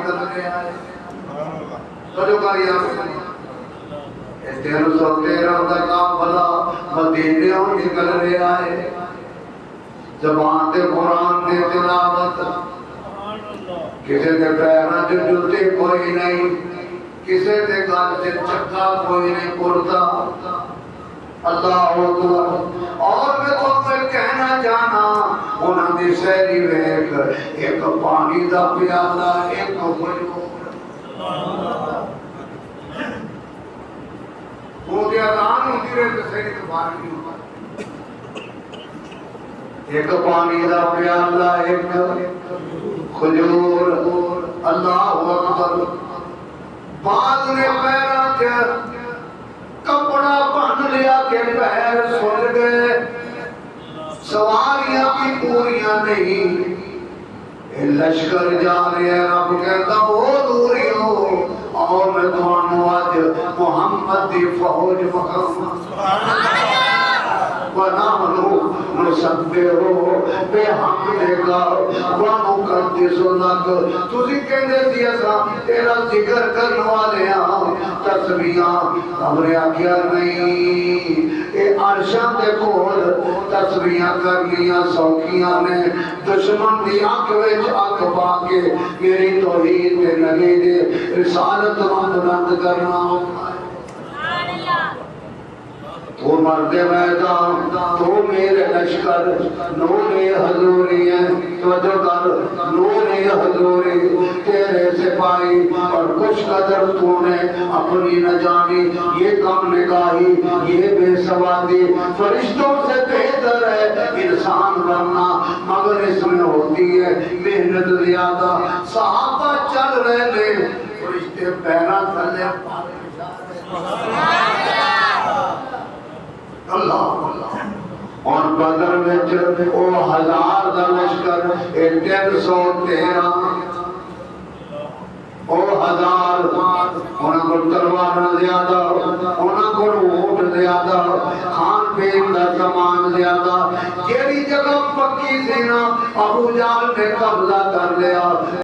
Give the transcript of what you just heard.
نکل رہا ہے توجہ کریے 313 کا قافلہ مدینے ہوں نکل رہا ہے زبان تے قرآن دے تلاوت کسے دے پیروں سے جلتے کوئی نہیں کسے دے گل سے چکا کوئی نہیں پڑتا اللہ اکبر اور میں تو میں کہنا چاہنا انہاں دی سہری ویکھ ایک پانی دا پیالہ ایک مجبور وہ دے اذان ہوندی رہے تے سہری تو باہر نہیں ہوتا ایک پانی دا پیالہ ایک کھجور اللہ اکبر بعد نے پیراں تے کپڑا بن لیا کہ پیر سن گئے سواریاں بھی پوریاں نہیں لشکر جا رہے ہیں رب کہتا وہ دوری ہو اور میں تمہانوں آج محمد دی فوج مقام وَنَحْنُ نُسَبِّحُ بِحَمْدِكَ وَنُقَدِّسُ لَكَ تُجھے کہنے دیا تھا تیرا ذکر کرنے والے ہاں تسبیحاں ہمارے آگیا نہیں اے عرشاں دے کول تسبیحاں کرنیاں سوکیاں نے دشمن دی آنکھ وچ آنکھ پا کے میری توحید تے نبی دے رسالت بلند کرنا تو مرد میدان تو میرے لشکر نور حضوری ہیں توجہ کر نور حضوری تیرے سپاہی اور کچھ قدر تو نے اپنی نہ جانی یہ کم نگاہی یہ بے سوادی فرشتوں سے بہتر ہے انسان بننا مگر اس میں ہوتی ہے محنت زیادہ صحابہ چل رہے تھے فرشتے پیرا تھلے اللہ اور بدر میں او 1000 دا لشکر 313 او 1000 انہاں کو تلوار زیادہ انہاں کو اونٹ زیادہ کھان پین دا سامان زیادہ جیڑی جگہ پکی سی نا ابو جہل نے قبضہ کر لیا